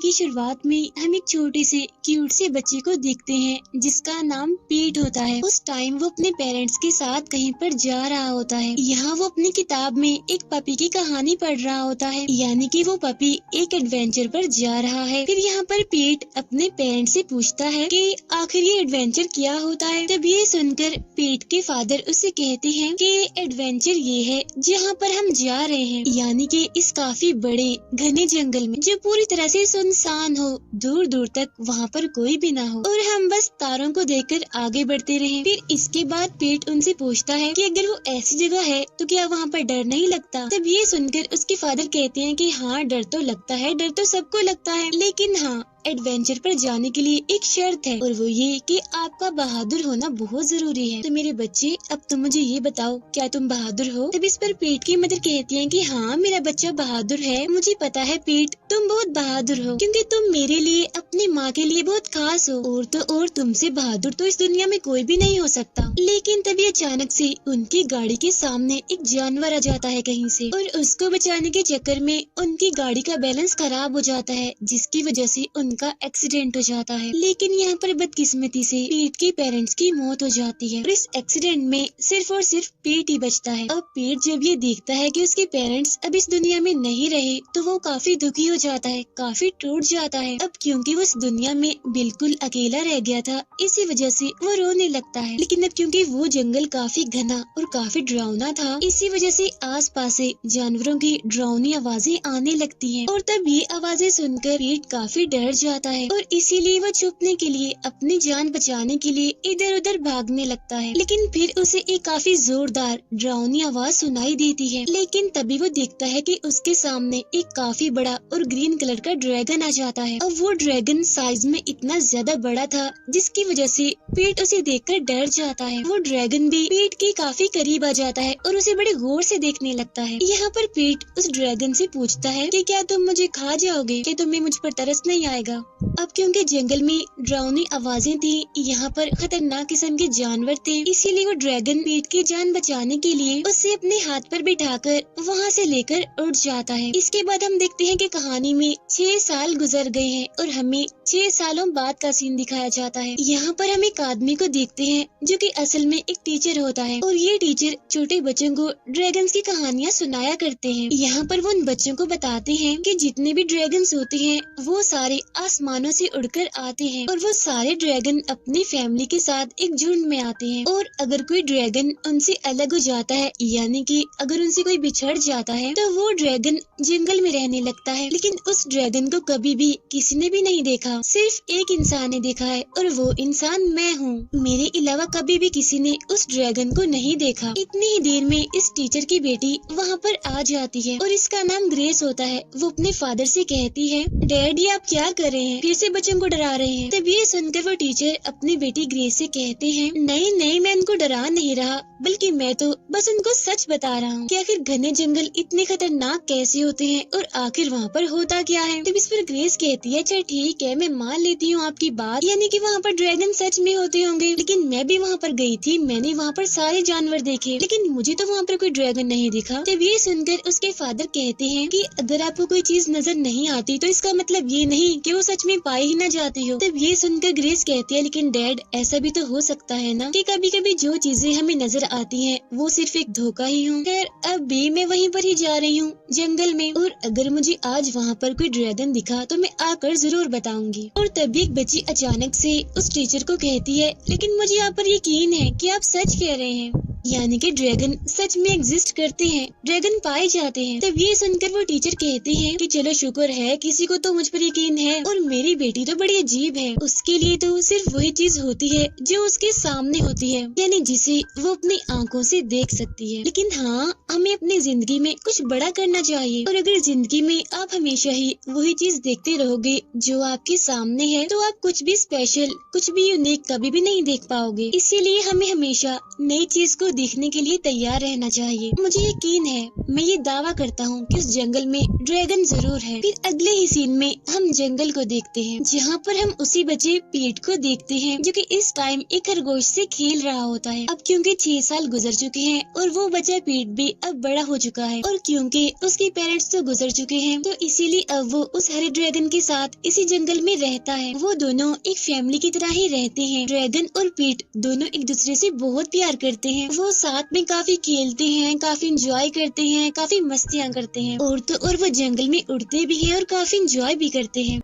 की शुरुआत में हम एक छोटे से क्यूट से बच्चे को देखते हैं जिसका नाम पीट होता है। उस टाइम वो अपने पेरेंट्स के साथ कहीं पर जा रहा होता है। यहाँ वो अपनी किताब में एक पपी की कहानी पढ़ रहा होता है, यानी कि वो पपी एक एडवेंचर पर जा रहा है। फिर यहाँ पर पीट अपने पेरेंट्स से पूछता है कि आखिर ये एडवेंचर क्या होता है। तब ये सुनकर पीट के फादर उससे कहते हैं कि एडवेंचर ये है जहाँ पर हम जा रहे हैं, यानी कि इस काफी बड़े घने जंगल में जो पूरी तरह से सुनसान हो, दूर दूर तक वहाँ पर कोई भी ना हो और हम बस तारों को देखकर आगे बढ़ते रहें। फिर इसके बाद पीट उनसे पूछता है कि अगर वो ऐसी जगह है तो क्या वहाँ पर डर नहीं लगता। तब ये सुनकर उसके फादर कहते हैं कि हाँ, डर तो लगता है, डर तो सबको लगता है, लेकिन हाँ, एडवेंचर पर जाने के लिए एक शर्त है और वो ये कि आपका बहादुर होना बहुत जरूरी है। तो मेरे बच्चे, अब तुम मुझे ये बताओ, क्या तुम बहादुर हो। तब इस पर पीट की मदर कहती है कि हाँ, मेरा बच्चा बहादुर है। मुझे पता है पीट, तुम बहुत बहादुर हो क्योंकि तुम मेरे लिए, अपनी माँ के लिए बहुत खास हो। और तो और तुमसे बहादुर तो इस दुनिया में कोई भी नहीं हो सकता। लेकिन तभी अचानक से उनकी गाड़ी के सामने एक जानवर आ जाता है कहीं से और उसको बचाने के चक्कर में उनकी गाड़ी का बैलेंस खराब हो जाता है, जिसकी वजह से उनका एक्सीडेंट हो जाता है। लेकिन यहाँ पर बदकिस्मती से पीट के पेरेंट्स की मौत हो जाती है और इस एक्सीडेंट में सिर्फ और सिर्फ पीट ही बचता है। अब पीट जब ये देखता है कि उसके पेरेंट्स अब इस दुनिया में नहीं रहे तो वो काफी दुखी हो जाता है, काफी टूट जाता है। अब क्योंकि वो इस दुनिया में बिल्कुल अकेला रह गया था, इसी वजह से वो रोने लगता है। लेकिन अब क्योंकि वो जंगल काफी घना और काफी डरावना था, इसी वजह से आस पास से जानवरों की डरावनी आवाजें आने लगती है और तब ये आवाजें सुनकर पीट काफी डर जाता है और इसीलिए वो छुपने के लिए, अपनी जान बचाने के लिए इधर उधर भागने लगता है। लेकिन फिर उसे एक काफी जोरदार डरावनी आवाज सुनाई देती है। लेकिन तभी वो देखता है कि उसके सामने एक काफी बड़ा और ग्रीन कलर का ड्रैगन आ जाता है। अब वो ड्रैगन साइज में इतना ज्यादा बड़ा था जिसकी वजह से पीट उसे देखकर डर जाता है। वो ड्रैगन भी पीट के काफी करीब आ जाता है और उसे बड़े गौर से देखने लगता है। यहाँ पर पीट उस ड्रैगन से पूछता है कि क्या तुम मुझे खा जाओगे, कि तुम्हें मुझ पर तरस नहीं आएगा। अब क्योंकि जंगल में डरावनी आवाजें थी, यहाँ पर खतरनाक किस्म के जानवर थे, इसीलिए वो ड्रैगन पीट की जान बचाने के लिए उसे अपने हाथ पर बिठाकर वहाँ से लेकर उड़ जाता है। इसके बाद हम देखते हैं कि कहानी में 6 साल गुजर गए हैं और हमें 6 सालों बाद का सीन दिखाया जाता है। यहाँ पर हम एक आदमी को देखते हैं जो कि असल में एक टीचर होता है और ये टीचर छोटे बच्चों को ड्रैगन्स की कहानियाँ सुनाया करते हैं। यहाँ पर वो उन बच्चों को बताते हैं कि जितने भी ड्रैगन्स होते हैं वो सारे आसमानों से उड़कर आते हैं और वो सारे ड्रैगन अपनी फैमिली के साथ एक झुंड में आते हैं और अगर कोई ड्रैगन उनसे अलग हो जाता है, यानी कि अगर उनसे कोई बिछड़ जाता है, तो वो ड्रैगन जंगल में रहने लगता है। लेकिन उस ड्रैगन को कभी भी किसी ने भी नहीं देखा, सिर्फ एक इंसान ने देखा है और वो इंसान मैं हूँ। मेरे अलावा कभी भी किसी ने उस ड्रैगन को नहीं देखा। इतनी ही देर में इस टीचर की बेटी वहाँ पर आ जाती है और इसका नाम ग्रेस होता है। वो अपने फादर से कहती है, डैडी आप क्या कर रहे हैं, फिर से बच्चों को डरा रहे हैं। तब ये सुनकर वो टीचर अपनी बेटी ग्रेस से कहते हैं, नहीं नहीं, मैं उनको डरा नहीं रहा, बल्कि मैं तो बस उनको सच बता रहा हूँ कि आखिर घने जंगल इतने खतरनाक कैसे होते हैं और आखिर वहाँ पर होता क्या है। तब इस पर ग्रेस कहती है, अच्छा ठीक है, मैं मान लेती हूँ आपकी बात, यानी कि वहाँ पर ड्रैगन सच में होते होंगे, लेकिन मैं भी वहाँ पर गई थी, मैंने वहाँ पर सारे जानवर देखे, लेकिन मुझे तो वहाँ पर कोई ड्रैगन नहीं दिखा। तब ये सुनकर उसके फादर कहते हैं कि अगर आपको कोई चीज नजर नहीं आती तो इसका मतलब ये नहीं कि वो सच में पाई ही न जाती हो। तब ये सुनकर ग्रेस कहती है, लेकिन डैड ऐसा भी तो हो सकता है ना कि कभी कभी जो चीजें हमें नजर आती हैं वो सिर्फ एक धोखा ही हो। खैर अब भी मैं वहीं पर ही जा रही हूँ जंगल में, और अगर मुझे आज वहाँ पर कोई ड्रैगन दिखा तो मैं आकर जरूर बताऊंगी। और तभी एक बच्ची अचानक से उस टीचर को कहती है, लेकिन मुझे यहाँ पर यकीन है कि आप सच कह रहे हैं, यानी कि ड्रैगन सच में एग्जिस्ट करते हैं, ड्रैगन पाए जाते हैं। तब ये सुनकर वो टीचर कहते हैं कि चलो शुक्र है किसी को तो मुझ पर यकीन है, और मेरी बेटी तो बड़ी अजीब है, उसके लिए तो सिर्फ वही चीज होती है जो उसके सामने होती है, यानी जिसे वो अपनी आंखों से देख सकती है। लेकिन हाँ, हमें अपनी जिंदगी में कुछ बड़ा करना चाहिए, और अगर जिंदगी में आप हमेशा ही वही चीज देखते रहोगे जो आपके सामने है, तो आप कुछ भी स्पेशल, कुछ भी यूनिक कभी भी नहीं देख पाओगे। इसीलिए हमें हमेशा नई चीज को देखने के लिए तैयार रहना चाहिए। मुझे यकीन है, मैं ये दावा करता हूँ कि उस जंगल में ड्रैगन जरूर है। फिर अगले ही सीन में हम जंगल को देखते हैं, जहाँ पर हम उसी बच्चे पीट को देखते हैं जो कि इस टाइम एक खरगोश से खेल रहा होता है। अब क्योंकि 6 साल गुजर चुके हैं और वो बच्चा पीट भी अब बड़ा हो चुका है, और क्योंकि उसके पेरेंट्स तो गुजर चुके हैं, तो इसीलिए अब वो उस हरे ड्रैगन के साथ इसी जंगल में रहता है। वो दोनों एक फैमिली की तरह ही रहते हैं। ड्रैगन और पीट दोनों एक दूसरे से बहुत प्यार करते हैं। वो साथ में काफी खेलते हैं, काफी इंजॉय करते हैं, काफी मस्तियाँ करते हैं, और वो जंगल में उड़ते भी हैं और काफी इंजॉय भी करते हैं।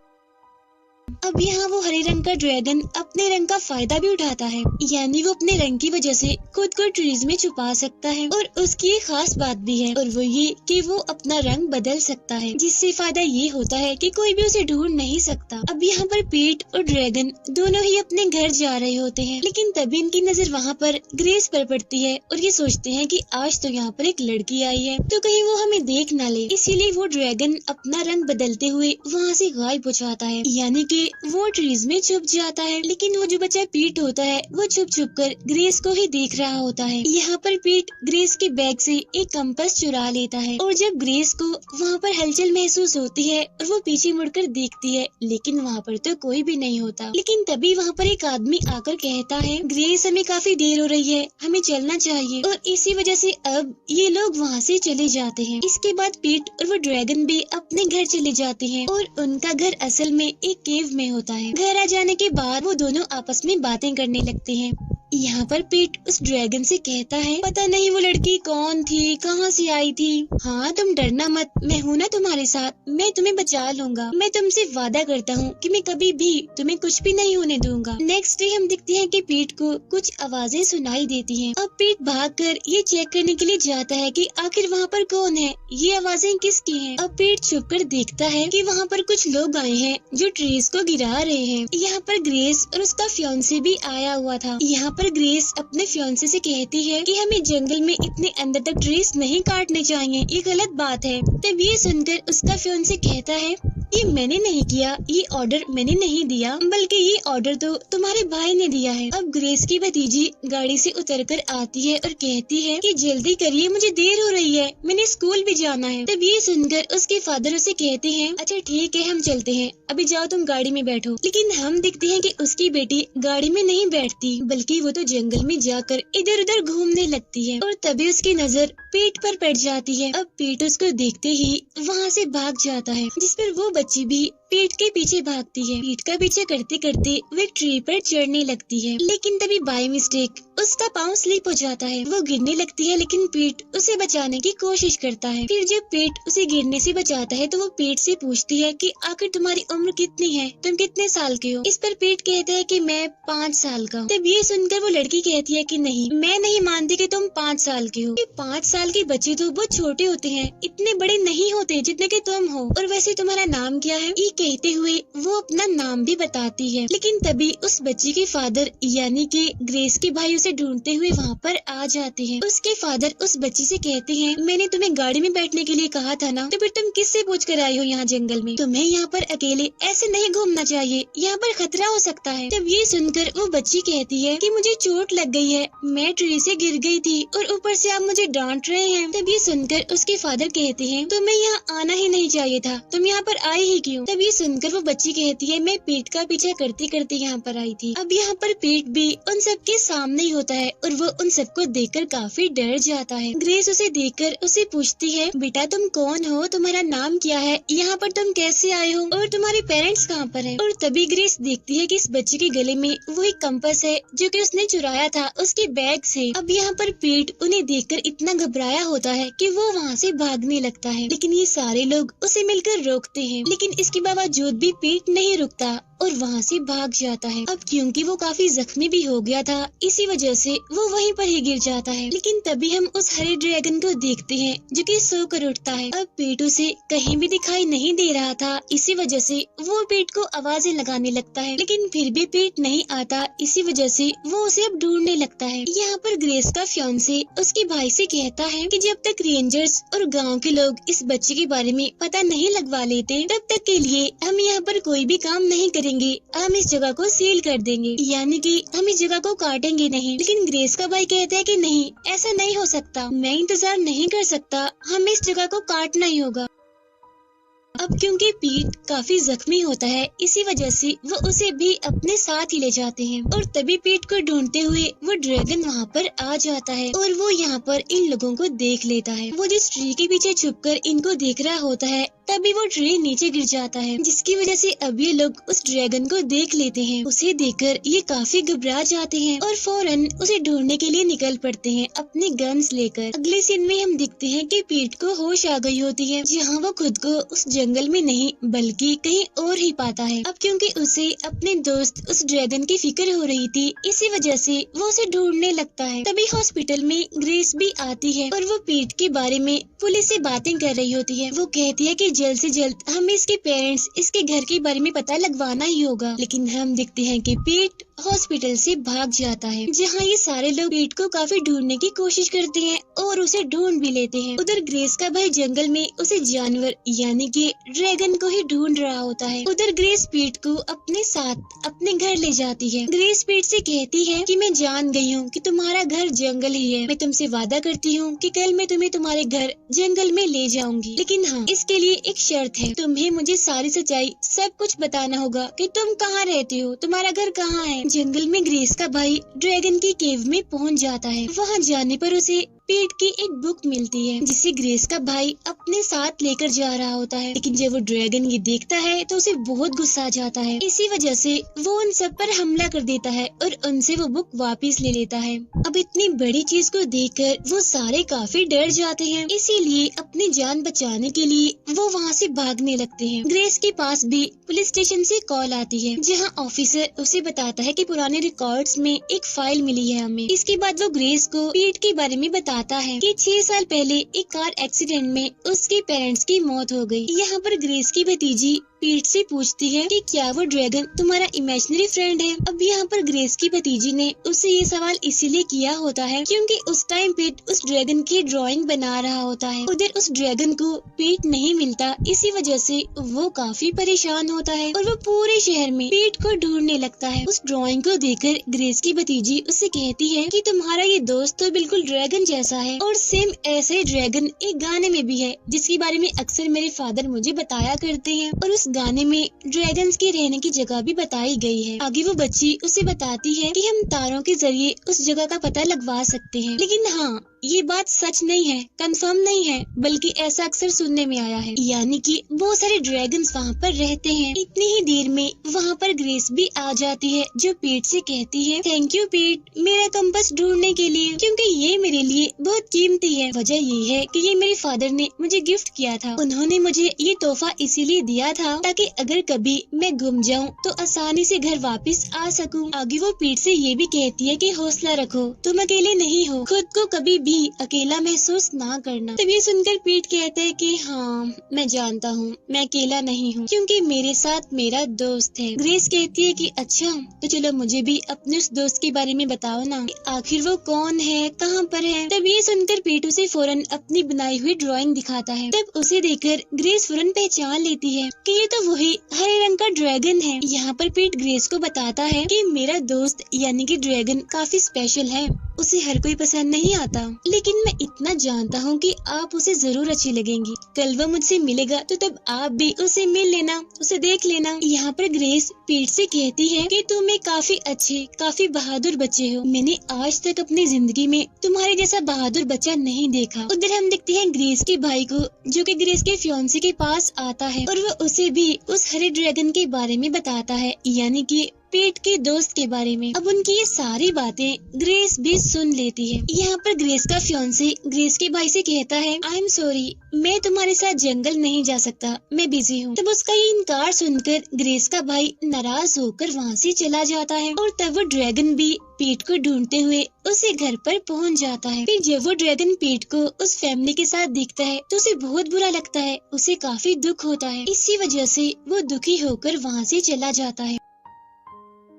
अब यहाँ वो हरे रंग का ड्रैगन अपने रंग का फायदा भी उठाता है, यानी वो अपने रंग की वजह से खुद को ट्रीज में छुपा सकता है। और उसकी एक खास बात भी है, और वो ये कि वो अपना रंग बदल सकता है, जिससे फायदा ये होता है कि कोई भी उसे ढूंढ नहीं सकता। अब यहाँ पर पीट और ड्रैगन दोनों ही अपने घर जा रहे होते हैं, लेकिन तभी इनकी नजर वहाँ पर ग्रेस पर पड़ती है और ये सोचते हैं कि आज तो यहाँ पर एक लड़की आई है, तो कहीं वो हमें देख ना ले। इसीलिए वो ड्रैगन अपना रंग बदलते हुए वहाँ से गायब हो जाता है, यानी कि वो ट्रीज में छुप जाता है। लेकिन वो जो बच्चा पीट होता है वो छुप छुप कर ग्रेस को ही देख रहा होता है। यहाँ पर पीट ग्रेस के बैग से एक कंपास चुरा लेता है, और जब ग्रेस को वहाँ पर हलचल महसूस होती है और वो पीछे मुड़कर देखती है, लेकिन वहाँ पर तो कोई भी नहीं होता। लेकिन तभी वहाँ पर एक आदमी आकर कहता है, ग्रेस हमें काफी देर हो रही है, हमें चलना चाहिए। और इसी वजह से अब ये लोग वहाँ से चले जाते हैं। इसके बाद पीट और वो ड्रैगन भी अपने घर चले जाते हैं, और उनका घर असल में एक केव में होता है। घर आ जाने के बाद वो दोनों आपस में बातें करने लगते हैं। यहाँ पर पीट उस ड्रैगन से कहता है, पता नहीं वो लड़की कौन थी, कहाँ से आई थी। हाँ, तुम डरना मत, मैं हूँ ना तुम्हारे साथ, मैं तुम्हें बचा लूंगा। मैं तुमसे वादा करता हूँ कि मैं कभी भी तुम्हें कुछ भी नहीं होने दूंगा। नेक्स्ट डे हम देखते हैं कि पीट को कुछ आवाजें सुनाई देती हैं। अब पीट भागकर ये चेक करने के लिए जाता है कि आखिर वहाँ पर कौन है, ये आवाजें किसकी हैं। अब पीट छुपकर देखता है कि वहाँ पर कुछ लोग आए हैं जो ट्रीज को गिरा रहे हैं। यहाँ पर ग्रेस और उसका फियांसे भी आया हुआ था। यहाँ पर ग्रेस अपने फियांसे से कहती है कि हमें जंगल में इतने अंदर तक ट्रीज नहीं काटने चाहिए, ये गलत बात है। तब ये सुनकर उसका फियांसे कहता है, ये मैंने नहीं किया, ये ऑर्डर मैंने नहीं दिया, बल्कि ये ऑर्डर तो तुम्हारे भाई ने दिया है। अब ग्रेस की भतीजी गाड़ी से उतरकर आती है और कहती है कि जल्दी करिए, मुझे देर हो रही है, मैंने स्कूल भी जाना है। तब ये सुनकर उसके फादर उसे कहते हैं, अच्छा ठीक है, हम चलते हैं, अभी जाओ तुम गाड़ी में बैठो। लेकिन हम देखते हैं कि उसकी बेटी गाड़ी में नहीं बैठती, बल्कि वो तो जंगल में जाकर इधर उधर घूमने लगती है। और तभी उसकी नजर पीट पर पड़ जाती है। अब पीट उसको देखते ही वहाँ से भाग जाता है, जिस पर वो बच्ची भी पीट के पीछे भागती है। पीट का पीछे करते करते वो एक ट्री पर चढ़ने लगती है, लेकिन तभी बाय मिस्टेक उसका पाँव स्लिप हो जाता है। वो गिरने लगती है, लेकिन पीट उसे बचाने की कोशिश करता है। फिर जब पीट उसे गिरने से बचाता है तो वो पीट से पूछती है कि आखिर तुम्हारी उम्र कितनी है, तुम कितने साल के हो। इस पर पीट कहता है कि मैं 5 साल का हूँ। तब ये सुनकर वो लड़की कहती है कि नहीं, मैं नहीं मानती कि तुम 5 साल के हो। 5 साल के बच्चे तो बहुत छोटे होते हैं, इतने बड़े नहीं होते जितने कि तुम हो। और वैसे तुम्हारा नाम क्या है? ये कहते हुए वो अपना नाम भी बताती है। लेकिन तभी उस बच्ची के फादर यानी कि ग्रेस के भाई उसे ढूंढते हुए वहाँ पर आ जाते हैं। उसके फादर उस बच्ची से कहते हैं, मैंने तुम्हें गाड़ी में बैठने के लिए कहा था ना, तो फिर तुम किससे पूछ कर आई हो यहाँ जंगल में? तुम्हें यहाँ पर अकेले ऐसे नहीं घूमना चाहिए, यहाँ पर खतरा हो सकता है। तब ये सुनकर वो बच्ची कहती है कि मुझे चोट लग गई है, मैं ट्री से गिर गई थी और ऊपर से आप मुझे डांट रहे हैं। तब ये सुनकर उसके फादर कहते हैं, तुम्हें यहाँ आना ही नहीं चाहिए था, तुम यहाँ पर आई ही क्यों? तब ये सुनकर वो बच्ची कहती है, मैं पीट का पीछा करते करते यहाँ पर आई थी। अब यहाँ पर पीट भी उन सबके सामने ही होता है और वो उन सबको देखकर काफी डर जाता है। ग्रेस उसे देखकर उसे पूछती है, बेटा तुम कौन हो, तुम्हारा नाम क्या है, यहाँ पर तुम कैसे आए हो और तुम्हारे पेरेंट्स कहाँ पर हैं? और तभी ग्रेस देखती है कि इस बच्चे के गले में वो एक कंपास है जो कि उसने चुराया था उसके बैग से। अब यहाँ पर पीट उन्हें देखकर इतना घबराया होता है कि वो वहाँ से भागने लगता है, लेकिन ये सारे लोग उसे मिलकर रोकते हैं। लेकिन इसके बावजूद भी पीट नहीं रुकता और वहाँ से भाग जाता है। अब क्योंकि वो काफी जख्मी भी हो गया था, इसी वजह से वो वहीं पर ही गिर जाता है। लेकिन तभी हम उस हरे ड्रैगन को देखते हैं जो कि सोकर उठता है। अब पीट उसे कहीं भी दिखाई नहीं दे रहा था, इसी वजह से वो पीट को आवाजें लगाने लगता है, लेकिन फिर भी पीट नहीं आता। इसी वजह से वो उसे अब ढूंढने लगता है। यहाँ पर ग्रेस का फियांसे उसके भाई से कहता है कि जब तक रेंजर्स और गांव के लोग इस बच्चे के बारे में पता नहीं लगवा लेते तब तक के लिए हम यहाँ पर कोई भी काम नहीं करेंगे। हम इस जगह को सील कर देंगे, यानी कि हम इस जगह को काटेंगे नहीं। लेकिन ग्रेस का भाई कहता है कि नहीं, ऐसा नहीं हो सकता, मैं इंतजार नहीं कर सकता, हमें इस जगह को काटना ही होगा। अब क्योंकि पीट काफी जख्मी होता है, इसी वजह से वो उसे भी अपने साथ ही ले जाते हैं और तभी पीट को ढूंढते हुए वो ड्रैगन वहाँ पर आ जाता है और वो यहाँ पर इन लोगों को देख लेता है। वो जिस ट्री के पीछे छुपकर इनको देख रहा होता है तभी वो ट्री नीचे गिर जाता है, जिसकी वजह से अब ये लोग उस ड्रैगन को देख लेते हैं। उसे देखकर ये काफी घबरा जाते हैं और फौरन उसे ढूंढने के लिए निकल पड़ते हैं अपने गन्स लेकर। अगले सीन में हम दिखते हैं कि पीट को होश आ गई होती है, जहाँ वो खुद को उस जंगल में नहीं बल्कि कहीं और ही पाता है। अब क्योंकि उसे अपने दोस्त उस ड्रैगन की फिक्र हो रही थी, इसी वजह से वो उसे ढूंढने लगता है। तभी हॉस्पिटल में ग्रेस भी आती है और वो पीट के बारे में पुलिस से बातें कर रही होती है। वो कहती है कि जल्द से जल्द हमें इसके पेरेंट्स, इसके घर के बारे में पता लगवाना ही होगा। लेकिन हम देखते हैं कि पीट हॉस्पिटल से भाग जाता है, जहाँ ये सारे लोग पीट को काफी ढूंढने की कोशिश करते हैं और उसे ढूंढ भी लेते हैं। उधर ग्रेस का भाई जंगल में उसे जानवर यानी कि ड्रैगन को ही ढूंढ रहा होता है। उधर ग्रेस पीट को अपने साथ अपने घर ले जाती है। ग्रेस पीट से कहती है कि मैं जान गई हूँ कि तुम्हारा घर जंगल ही है। मैं तुमसे वादा करती हूँ कि कल मैं तुम्हें तुम्हारे घर जंगल में ले जाऊंगी, लेकिन हाँ, इसके लिए एक शर्त है, तुम्हें मुझे सारी सच्चाई सब कुछ बताना होगा कि तुम कहाँ रहते हो, तुम्हारा घर कहाँ है। जंगल में ग्रेस का भाई ड्रैगन की केव में पहुँच जाता है। वहाँ जाने पर उसे पीट की एक बुक मिलती है, जिसे ग्रेस का भाई अपने साथ लेकर जा रहा होता है। लेकिन जब वो ड्रैगन ये देखता है तो उसे बहुत गुस्सा आ जाता है। इसी वजह से वो उन सब पर हमला कर देता है और उनसे वो बुक वापस ले लेता है। अब इतनी बड़ी चीज को देखकर वो सारे काफी डर जाते हैं, इसीलिए अपनी जान बचाने के लिए वो वहाँ से भागने लगते हैं। ग्रेस के पास भी पुलिस स्टेशन से कॉल आती है, जहाँ ऑफिसर उसे बताता है कि पुराने रिकॉर्ड्स में एक फाइल मिली है हमें। इसके बाद वो ग्रेस को पीट के बारे में बताता है कि 6 साल पहले एक कार एक्सीडेंट में उसके पेरेंट्स की मौत हो गई। यहाँ पर ग्रेस की भतीजी पीट से पूछती है कि क्या वो ड्रैगन तुम्हारा इमेजिनरी फ्रेंड है। अब यहाँ पर ग्रेस की भतीजी ने उससे ये सवाल इसीलिए किया होता है क्योंकि उस टाइम पीट उस ड्रैगन की ड्राइंग बना रहा होता है। उधर उस ड्रैगन को पीट नहीं मिलता, इसी वजह से वो काफी परेशान होता है और वो पूरे शहर में पीट को ढूंढने लगता है। उस ड्राइंग को देखकर ग्रेस की भतीजी उससे कहती है कि तुम्हारा ये दोस्त तो बिल्कुल ड्रैगन जैसा है और सेम ऐसे ही ड्रैगन एक गाने में भी है, जिसके बारे में अक्सर मेरे फादर मुझे बताया करते हैं और उस गाने में ड्रैगन्स के रहने की जगह भी बताई गई है। आगे वो बच्ची उसे बताती है कि हम तारों के जरिए उस जगह का पता लगवा सकते हैं, लेकिन हाँ, ये बात सच नहीं है, कंफर्म नहीं है, बल्कि ऐसा अक्सर सुनने में आया है, यानी कि बहुत सारे ड्रैगन्स वहाँ पर रहते हैं। इतनी ही देर में वहाँ पर ग्रेस भी आ जाती है, जो पीट से कहती है थैंक यू पीट, मेरा कंपास ढूंढने के लिए, क्योंकि ये मेरे लिए बहुत कीमती है। वजह ये है कि ये मेरे फादर ने मुझे गिफ्ट किया था। उन्होंने मुझे ये तोहफा इसीलिए दिया था ताकि अगर कभी मैं गुम जाऊँ तो आसानी से घर वापस आ सकूँ। आगे वो पीट से ये भी कहती है कि हौसला रखो, तुम अकेले नहीं हो, खुद को कभी भी अकेला महसूस ना करना। तब ये सुनकर पीट कहते है कि हाँ, मैं जानता हूँ मैं अकेला नहीं हूँ, क्योंकि मेरे साथ मेरा दोस्त है। ग्रेस कहती है कि अच्छा, तो चलो मुझे भी अपने उस दोस्त के बारे में बताओ ना, आखिर वो कौन है, कहाँ पर है। तब ये सुनकर पीट उसे फौरन अपनी बनाई हुई ड्राइंग दिखाता है। तब उसे देखकर ग्रेस फौरन पहचान लेती है कि ये तो वही हरे रंग का ड्रैगन है। यहाँ पर पीट ग्रेस को बताता है कि मेरा दोस्त यानी कि ड्रैगन काफी स्पेशल है, उसे हर कोई पसंद नहीं आता, लेकिन मैं इतना जानता हूँ कि आप उसे जरूर अच्छी लगेंगी। कल वो मुझसे मिलेगा तो तब आप भी उसे मिल लेना, उसे देख लेना। यहाँ पर ग्रेस पीट से कहती है कि तुम एक काफी अच्छे, काफी बहादुर बच्चे हो। मैंने आज तक अपनी जिंदगी में तुम्हारे जैसा बहादुर बच्चा नहीं देखा। उधर हम देखते हैं ग्रेस के भाई को, जो कि ग्रेस के फियांसे के पास आता है और वो उसे भी उस हरे ड्रैगन के बारे में बताता है, यानी कि पीट के दोस्त के बारे में। अब उनकी ये सारी बातें ग्रेस भी सुन लेती है। यहाँ पर ग्रेस का फियांसे ग्रेस के भाई से कहता है आई एम सॉरी, मैं तुम्हारे साथ जंगल नहीं जा सकता, मैं बिजी हूँ। तब उसका ये इनकार सुनकर ग्रेस का भाई नाराज होकर वहाँ से चला जाता है और तब वो ड्रैगन भी पीट को ढूंढते हुए उसे घर पर पहुँच जाता है। फिर जब वो ड्रैगन पीट को उस फैमिली के साथ दिखता है तो उसे बहुत बुरा लगता है, उसे काफी दुख होता है। इसी वजह से वो दुखी होकर वहाँ से चला जाता है।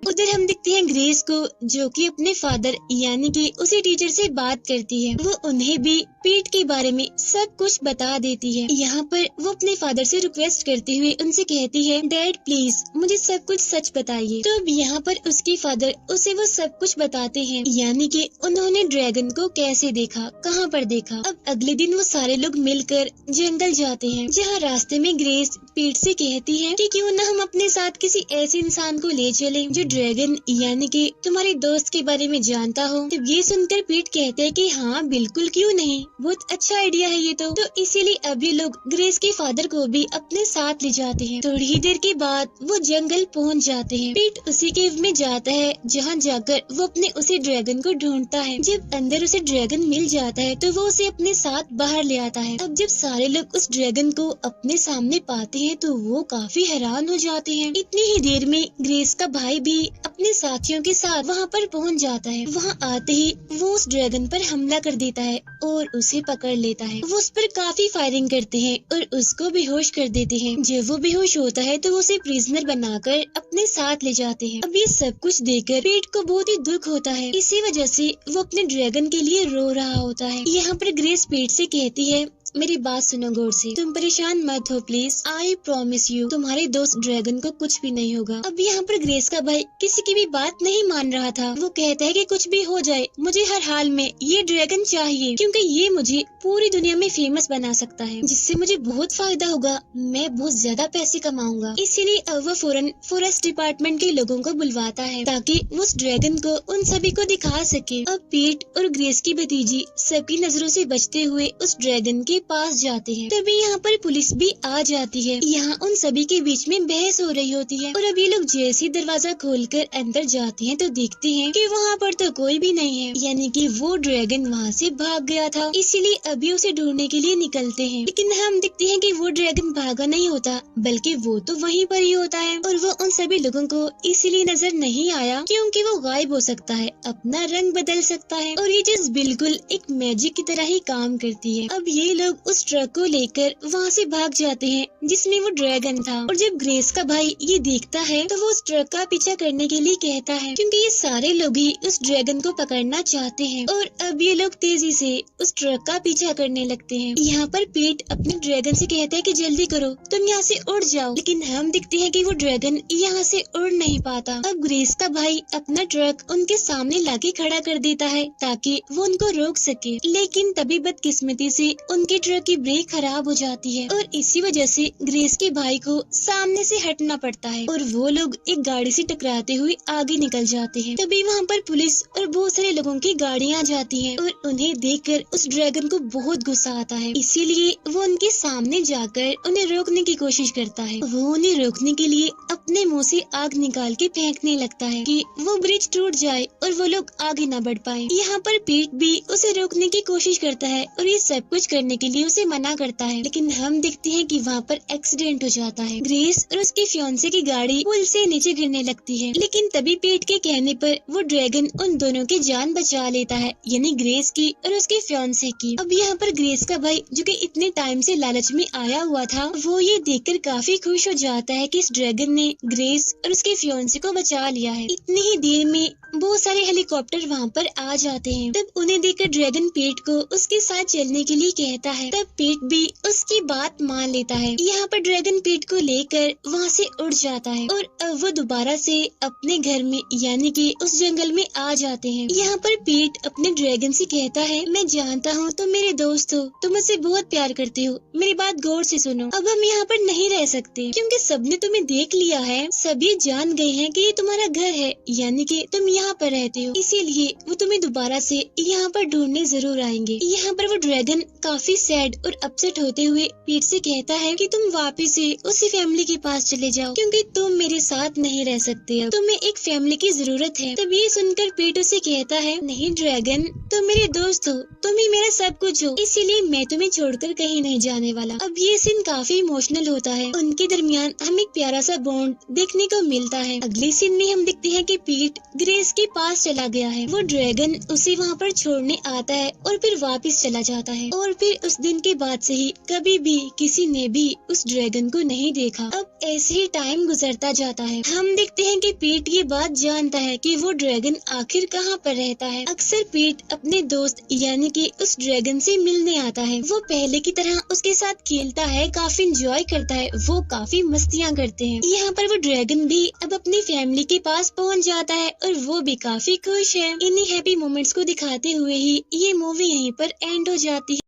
उधर हम दिखते हैं ग्रेस को, जो कि अपने फादर यानी कि उसी टीचर से बात करती है। वो उन्हें भी पीट के बारे में सब कुछ बता देती है। यहाँ पर वो अपने फादर से रिक्वेस्ट करते हुए उनसे कहती है, डैड प्लीज मुझे सब कुछ सच बताइए। तो अब यहाँ पर उसके फादर उसे वो सब कुछ बताते हैं, यानी कि उन्होंने ड्रैगन को कैसे देखा, कहाँ पर देखा। अब अगले दिन वो सारे लोग मिलकर जंगल जाते हैं, जहाँ रास्ते में ग्रेस पीट से कहती है कि क्यों न हम अपने साथ किसी ऐसे इंसान को ले चले जो ड्रैगन यानी कि तुम्हारे दोस्त के बारे में जानता हो। तब ये सुनकर पीट कहते हैं कि हाँ बिल्कुल, क्यों नहीं, बहुत अच्छा आइडिया है ये तो इसीलिए अब ये लोग ग्रेस के फादर को भी अपने साथ ले जाते हैं। थोड़ी ही देर के बाद वो जंगल पहुंच जाते हैं। पीट उसी केव में जाता है जहाँ जाकर वो अपने उसी ड्रैगन को ढूंढता है। जब अंदर उसे ड्रैगन मिल जाता है तो वो उसे अपने साथ बाहर ले आता है। अब जब सारे लोग उस ड्रैगन को अपने सामने पाते हैं तो वो काफी हैरान हो जाते हैं। इतनी ही देर में ग्रेस का भाई भी अपने साथियों के साथ वहाँ पर पहुँच जाता है। वहाँ आते ही वो उस ड्रैगन पर हमला कर देता है और उसे पकड़ लेता है। वो उस पर काफी फायरिंग करते हैं और उसको बेहोश कर देते हैं। जब वो बेहोश होता है तो वो उसे प्रिजनर बनाकर अपने साथ ले जाते हैं। अब ये सब कुछ देखकर पीट को बहुत ही दुख होता है। इसी वजह से वो अपने ड्रैगन के लिए रो रहा होता है। यहाँ पर ग्रेस पीट से कहती है, मेरी बात सुनो गौर से, तुम परेशान मत हो प्लीज, आई प्रॉमिस यू तुम्हारे दोस्त ड्रैगन को कुछ भी नहीं होगा। अब यहाँ पर ग्रेस का भाई किसी की भी बात नहीं मान रहा था। वो कहता है कि कुछ भी हो जाए मुझे हर हाल में ये ड्रैगन चाहिए, क्योंकि ये मुझे पूरी दुनिया में फेमस बना सकता है, जिससे मुझे बहुत फायदा होगा, मैं बहुत ज्यादा पैसे कमाऊंगा। इसीलिए अब वो फौरन फॉरेस्ट डिपार्टमेंट के लोगों को बुलवाता है ताकि वो उस ड्रैगन को उन सभी को दिखा सके। अब पीट और ग्रेस की भतीजी सबकी नजरों से बचते हुए उस ड्रैगन के पास जाते हैं। तभी यहाँ पर पुलिस भी आ जाती है। यहाँ उन सभी के बीच में बहस हो रही होती है और अब ये लोग जैसे ही दरवाजा खोलकर अंदर जाते हैं तो देखते हैं कि वहाँ पर तो कोई भी नहीं है, यानी कि वो ड्रैगन वहाँ से भाग गया था। इसीलिए अभी उसे ढूंढने के लिए निकलते हैं, लेकिन हम देखते हैं कि वो ड्रैगन भागा नहीं होता, बल्कि वो तो वहीं पर ही होता है। और वो उन सभी लोगों को इसीलिए नजर नहीं आया क्योंकि वो गायब हो सकता है, अपना रंग बदल सकता है और ये चीज बिल्कुल एक मैजिक की तरह ही काम करती है। अब ये लोग उस ट्रक को लेकर वहाँ से भाग जाते हैं जिसमें वो ड्रैगन था। और जब ग्रेस का भाई ये देखता है तो वो उस ट्रक का पीछा करने के लिए कहता है, क्योंकि ये सारे लोग ही उस ड्रैगन को पकड़ना चाहते हैं। और अब ये लोग तेजी से उस ट्रक का पीछा करने लगते हैं। यहाँ पर पीट अपने ड्रैगन से कहता है कि जल्दी करो, तुम यहाँ से उड़ जाओ, लेकिन हम दिखते हैं कि वो ड्रैगन यहाँ से उड़ नहीं पाता। अब ग्रेस का भाई अपना ट्रक उनके सामने लाके खड़ा कर देता है ताकि वो उनको रोक सके, लेकिन तभी बदकिस्मती से उनके ट्रक की ब्रेक खराब हो जाती है और इसी वजह से ग्रेस के भाई को सामने से हटना पड़ता है और वो लोग एक गाड़ी से टकराते हुए आगे निकल जाते हैं। तभी वहाँ पर पुलिस और बहुत सारे लोगों की गाड़ियाँ जाती हैं और उन्हें देखकर उस ड्रैगन को बहुत गुस्सा आता है। इसीलिए वो उनके सामने जाकर उन्हें रोकने की कोशिश करता है। वो उन्हें रोकने के लिए अपने मुँह से आग निकाल के फेंकने लगता है कि वो ब्रिज टूट जाए और वो लोग आगे न बढ़ पाए। यहाँ पर पीट भी उसे रोकने की कोशिश करता है और ये सब कुछ करने के लिए उसे मना करता है, लेकिन हम देखते हैं कि वहाँ पर एक्सीडेंट हो जाता है। ग्रेस और उसके फियांसे की गाड़ी पुल से नीचे गिरने लगती है, लेकिन तभी पीट के कहने पर वो ड्रैगन उन दोनों की जान बचा लेता है, यानी ग्रेस की और उसके फियांसे की। अब यहाँ पर ग्रेस का भाई जो कि इतने टाइम से लालच में आया हुआ था, वो ये देखकर काफी खुश हो जाता है कि इस ड्रैगन ने ग्रेस और उसके फियांसे को बचा लिया है। इतनी ही देर में बहुत सारे हेलीकॉप्टर वहाँ पर आ जाते हैं। तब उन्हें देखकर ड्रैगन पीट को उसके साथ चलने के लिए कहता है। तब पीट भी उसकी बात मान लेता है। यहाँ पर ड्रैगन पीट को लेकर वहाँ से उड़ जाता है और अब वो दोबारा से अपने घर में यानी कि उस जंगल में आ जाते हैं। यहाँ पर पीट अपने ड्रैगन से कहता है, मैं जानता हूँ तुम मेरे दोस्त हो, तुम मुझसे बहुत प्यार करते हो, मेरी बात गौर से सुनो। अब हम यहाँ पर नहीं रह सकते क्योंकि सबने तुम्हें देख लिया है, सभी जान गए हैं कि ये तुम्हारा घर है, यानी कि तुम यहाँ पर रहते हो, इसीलिए वो तुम्हें दोबारा से यहाँ पर ढूंढने जरूर आएंगे। यहाँ पर वो ड्रैगन काफी सैड और अपसेट होते हुए पीट से कहता है कि तुम वापस से उसी फैमिली के पास चले जाओ क्योंकि तुम मेरे साथ नहीं रह सकते, अब तुम्हें एक फैमिली की जरूरत है। तब ये सुनकर पीट उसे कहता है, नहीं ड्रैगन, तुम मेरे दोस्त हो, तुम ही मेरा सब कुछ हो, इसीलिए मैं तुम्हें छोड़कर कहीं नहीं जाने वाला। अब ये सीन काफी इमोशनल होता है, उनके दरमियान हम एक प्यारा सा बॉन्ड अकाउंट देखने को मिलता है। अगले सीन में हम देखते हैं कि पीट ग्रेस के पास चला गया है। वो ड्रैगन उसे वहाँ पर छोड़ने आता है और फिर वापस चला जाता है और फिर उस दिन के बाद से ही कभी भी किसी ने भी उस ड्रैगन को नहीं देखा। अब ऐसे ही टाइम गुजरता जाता है। हम देखते हैं कि पीट ये बात जानता है कि वो ड्रैगन आखिर कहाँ पर रहता है। अक्सर पीट अपने दोस्त यानी कि उस ड्रैगन से मिलने आता है। वो पहले की तरह उसके साथ खेलता है, काफी इंजॉय करता है, वो काफी मस्तियाँ करते हैं। यहाँ पर वो ड्रैगन भी अब अपनी फैमिली के पास पहुँच जाता है और वो भी काफी खुश है। इन्हीं हैप्पी मोमेंट्स को दिखाते हुए ही ये मूवी यहीं पर एंड हो जाती है।